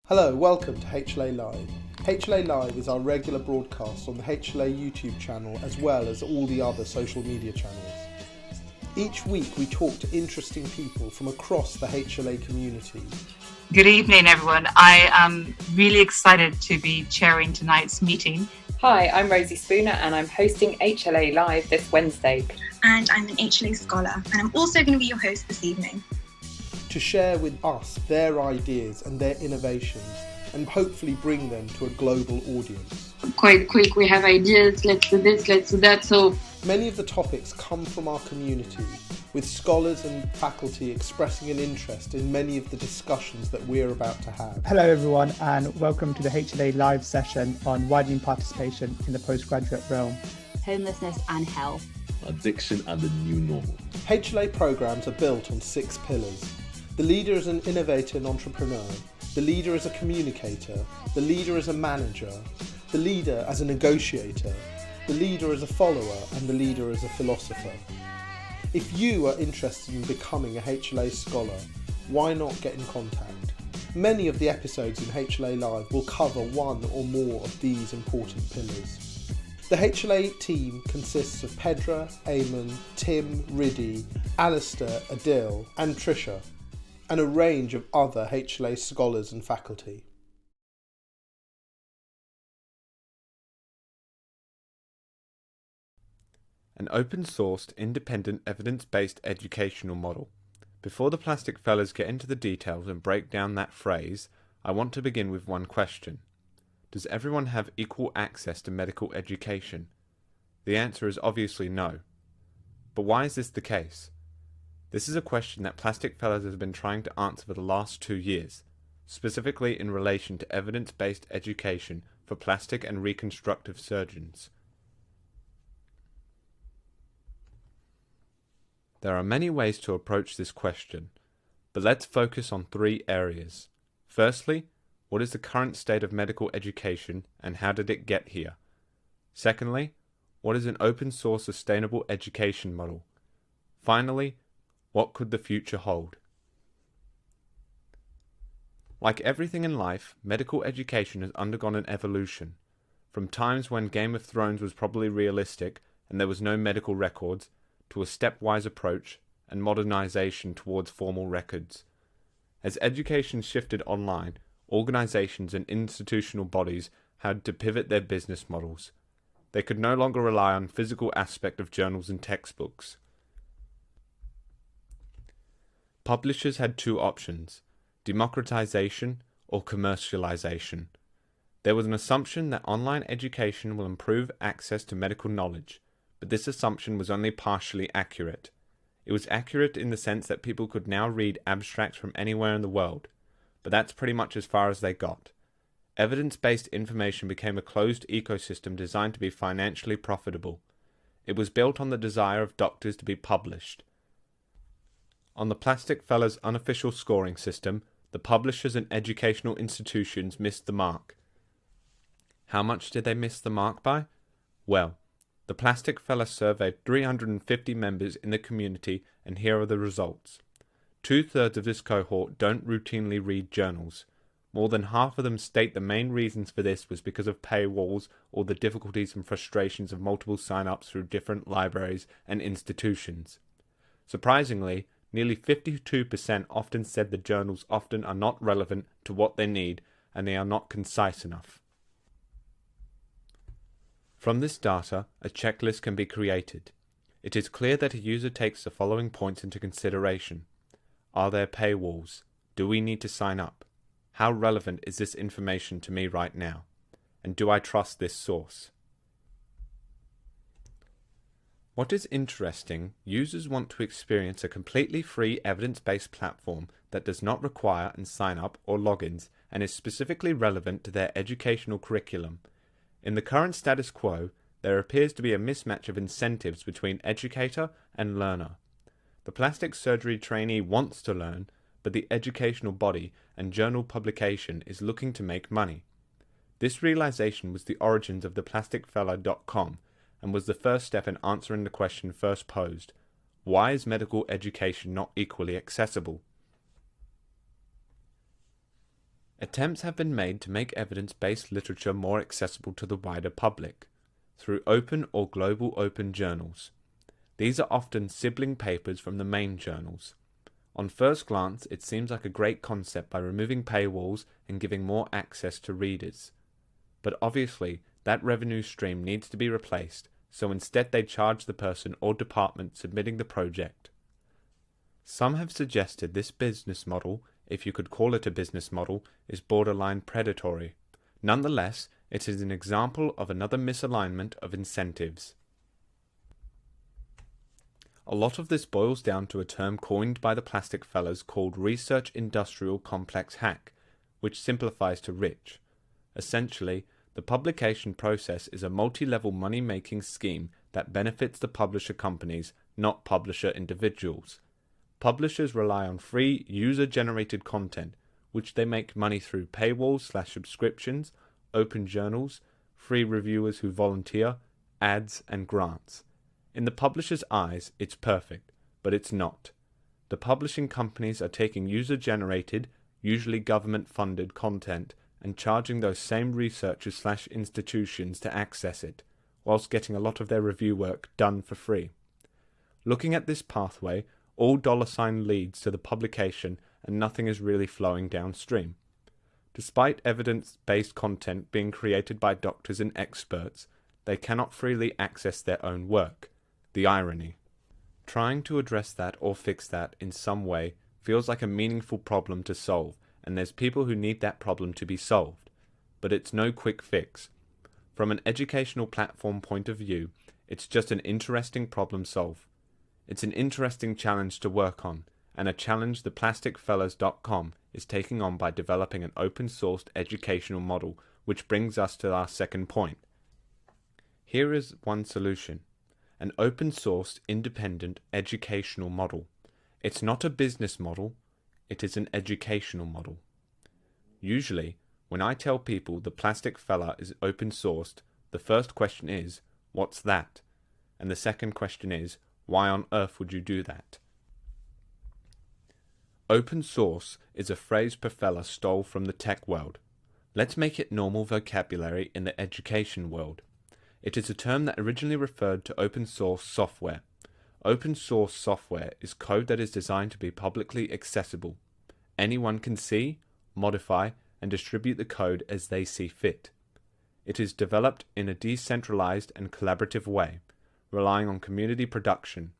Hello, welcome to HLA Live. HLA Live is our regular broadcast on the HLA YouTube channel as well as all the other social media channels. Each week we talk to interesting people from across the HLA community. Good evening, everyone. I am really excited to be chairing tonight's meeting. Hi, I'm Rosie Spooner and I'm hosting HLA Live this Wednesday. And I'm an HLA scholar and I'm also going to be your host this evening. To share with us their ideas and their innovations and hopefully bring them to a global audience. Quite quick, we have ideas, let's do this, let's do that. So many of the topics come from our community, with scholars and faculty expressing an interest in many of the discussions that we're about to have. Hello everyone and welcome to the HLA Live session on widening participation in the postgraduate realm. Homelessness and health. Addiction and the new normal. HLA programs are built on 6 pillars. The leader is an innovator and entrepreneur. The leader is a communicator. The leader is a manager. The leader as a negotiator. The leader as a follower. And the leader as a philosopher. If you are interested in becoming a HLA scholar, why not get in contact? Many of the episodes in HLA Live will cover one or more of these important pillars. The HLA team consists of Pedra, Eamon, Tim, Riddy, Alistair, Adil and Trisha, and a range of other HLA scholars and faculty. An open-sourced, independent, evidence-based educational model. Before the plastic fellas get into the details and break down that phrase, I want to begin with one question. Does everyone have equal access to medical education? The answer is obviously no. But why is this the case? This is a question that Plastic Fellas has been trying to answer for the last 2 years, specifically in relation to evidence-based education for plastic and reconstructive surgeons. There are many ways to approach this question, but let's focus on 3 areas. Firstly, what is the current state of medical education and how did it get here? Secondly, what is an open-source sustainable education model? Finally, what could the future hold? Like everything in life, medical education has undergone an evolution. From times when Game of Thrones was probably realistic and there was no medical records, to a stepwise approach and modernization towards formal records. As education shifted online, organizations and institutional bodies had to pivot their business models. They could no longer rely on physical aspect of journals and textbooks. Publishers had 2 options, democratization or commercialization. There was an assumption that online education will improve access to medical knowledge, but this assumption was only partially accurate. It was accurate in the sense that people could now read abstracts from anywhere in the world, but that's pretty much as far as they got. Evidence-based information became a closed ecosystem designed to be financially profitable. It was built on the desire of doctors to be published. On the Plastic Fellas' unofficial scoring system, the publishers and educational institutions missed the mark. How much did they miss the mark by? Well, the Plastic Fellas surveyed 350 members in the community and here are the results. 2/3 of this cohort don't routinely read journals. More than half of them state the main reasons for this was because of paywalls or the difficulties and frustrations of multiple sign-ups through different libraries and institutions. Surprisingly, nearly 52% often said the journals often are not relevant to what they need and they are not concise enough. From this data, a checklist can be created. It is clear that a user takes the following points into consideration. Are there paywalls? Do we need to sign up? How relevant is this information to me right now? And do I trust this source? What is interesting, users want to experience a completely free evidence-based platform that does not require and sign up or logins and is specifically relevant to their educational curriculum. In the current status quo, there appears to be a mismatch of incentives between educator and learner. The plastic surgery trainee wants to learn, but the educational body and journal publication is looking to make money. This realization was the origins of the plasticfella.com and was the first step in answering the question first posed, why is medical education not equally accessible? Attempts have been made to make evidence-based literature more accessible to the wider public through open or global open journals. These are often sibling papers from the main journals. On first glance, it seems like a great concept by removing paywalls and giving more access to readers. But obviously, that revenue stream needs to be replaced, so instead they charge the person or department submitting the project. Some have suggested this business model, if you could call it a business model, is borderline predatory. Nonetheless, it is an example of another misalignment of incentives. A lot of this boils down to a term coined by the plastic fellas called Research Industrial Complex Hack, which simplifies to rich. Essentially, the publication process is a multi-level money-making scheme that benefits the publisher companies, not publisher individuals. Publishers rely on free, user-generated content, which they make money through paywalls/subscriptions, open journals, free reviewers who volunteer, ads, and grants. In the publisher's eyes, it's perfect, but it's not. The publishing companies are taking user-generated, usually government-funded content and charging those same researchers/institutions to access it, whilst getting a lot of their review work done for free. Looking at this pathway, all $ leads to the publication and nothing is really flowing downstream. Despite evidence-based content being created by doctors and experts, they cannot freely access their own work. The irony. Trying to address that or fix that in some way feels like a meaningful problem to solve, and there's people who need that problem to be solved. But it's no quick fix. From an educational platform point of view, it's just an interesting problem solve. It's an interesting challenge to work on, and a challenge the plasticfellas.com is taking on by developing an open-sourced educational model, which brings us to our second point. Here is one solution. An open-sourced, independent educational model. It's not a business model, it is an educational model. Usually, when I tell people the Plastic Fella is open-sourced, the first question is, what's that? And the second question is, why on earth would you do that? Open source is a phrase Profella stole from the tech world. Let's make it normal vocabulary in the education world. It is a term that originally referred to open source software. Open source software is code that is designed to be publicly accessible. Anyone can see, modify, and distribute the code as they see fit. It is developed in a decentralized and collaborative way, relying on community production.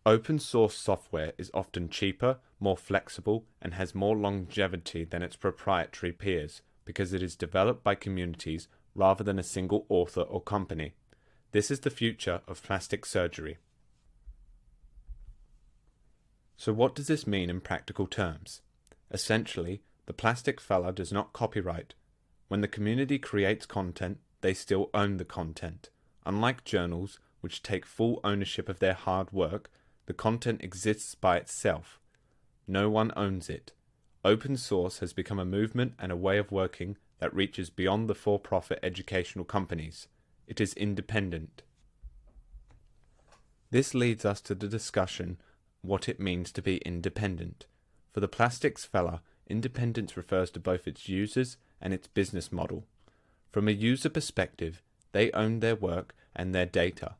Open source software is often cheaper, more flexible, and has more longevity than its proprietary peers, because it is developed by communities rather than a single author or company. This is the future of plastic surgery. So what does this mean in practical terms? Essentially, the Plastic Fella does not copyright. When the community creates content, they still own the content. Unlike journals, which take full ownership of their hard work, the content exists by itself. No one owns it. Open source has become a movement and a way of working that reaches beyond the for-profit educational companies. It is independent. This leads us to the discussion what it means to be independent. For the Plastics Fella, independence refers to both its users and its business model. From a user perspective, they own their work and their data.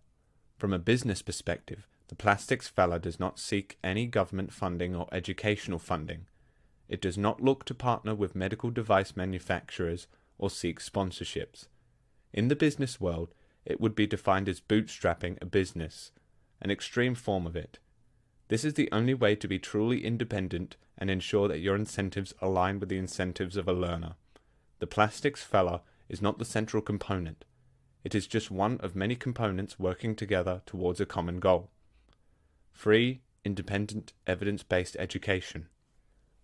From a business perspective, the Plastics Fella does not seek any government funding or educational funding. It does not look to partner with medical device manufacturers or seek sponsorships. In the business world, it would be defined as bootstrapping a business, an extreme form of it. This is the only way to be truly independent and ensure that your incentives align with the incentives of a learner. The Plastics Fella is not the central component. It is just one of many components working together towards a common goal. Free, independent, evidence-based education.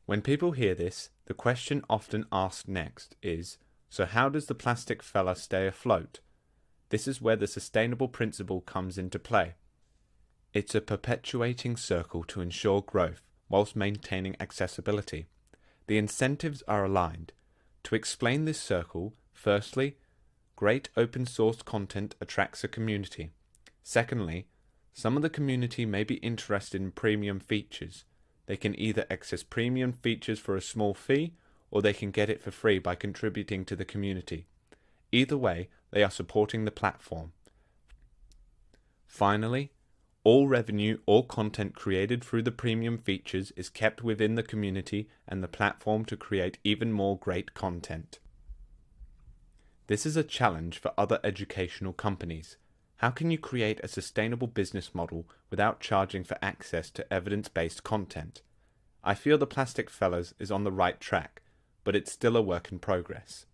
When people hear this, the question often asked next is, so how does the Plastic Fella stay afloat? This is where the sustainable principle comes into play. It's a perpetuating circle to ensure growth whilst maintaining accessibility. The incentives are aligned. To explain this circle, firstly, great open source content attracts a community. Secondly, some of the community may be interested in premium features. They can either access premium features for a small fee or they can get it for free by contributing to the community. Either way, they are supporting the platform. Finally, all revenue or content created through the premium features is kept within the community and the platform to create even more great content. This is a challenge for other educational companies. How can you create a sustainable business model without charging for access to evidence-based content? I feel the Plastic Fellas is on the right track, but it's still a work in progress.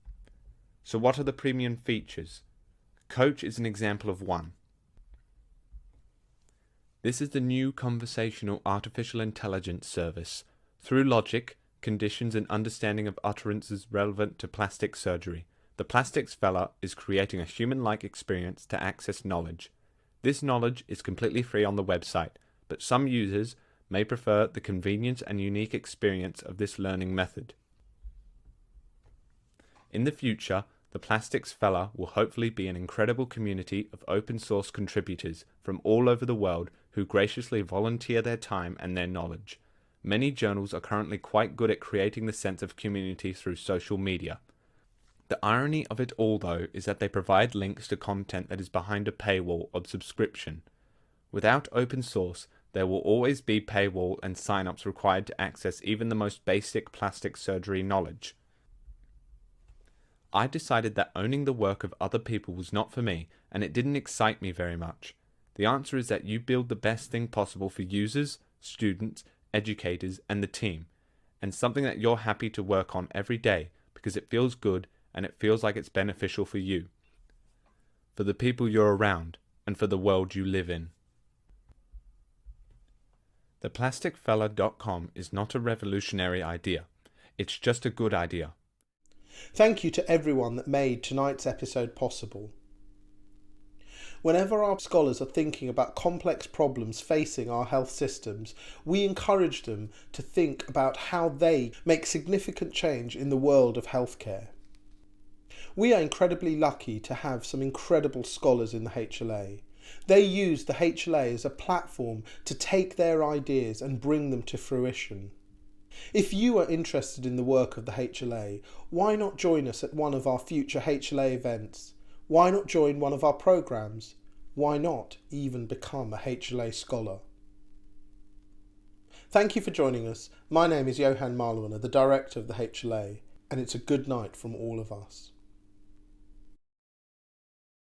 So what are the premium features? Coach is an example of one. This is the new conversational artificial intelligence service. Through logic, conditions and understanding of utterances relevant to plastic surgery, the Plastics Fella is creating a human-like experience to access knowledge. This knowledge is completely free on the website, but some users may prefer the convenience and unique experience of this learning method. In the future, the Plastics Fella will hopefully be an incredible community of open source contributors from all over the world who graciously volunteer their time and their knowledge. Many journals are currently quite good at creating the sense of community through social media. The irony of it all, though, is that they provide links to content that is behind a paywall of subscription. Without open source, there will always be paywall and sign-ups required to access even the most basic plastic surgery knowledge. I decided that owning the work of other people was not for me, and it didn't excite me very much. The answer is that you build the best thing possible for users, students, educators, and the team, and something that you're happy to work on every day because it feels good and it feels like it's beneficial for you, for the people you're around, and for the world you live in. ThePlasticFella.com is not a revolutionary idea. It's just a good idea. Thank you to everyone that made tonight's episode possible. Whenever our scholars are thinking about complex problems facing our health systems, we encourage them to think about how they make significant change in the world of healthcare. We are incredibly lucky to have some incredible scholars in the HLA. They use the HLA as a platform to take their ideas and bring them to fruition. If you are interested in the work of the HLA, why not join us at one of our future HLA events? Why not join one of our programs? Why not even become a HLA scholar? Thank you for joining us. My name is Johan Marlwaner, the Director of the HLA, and it's a good night from all of us.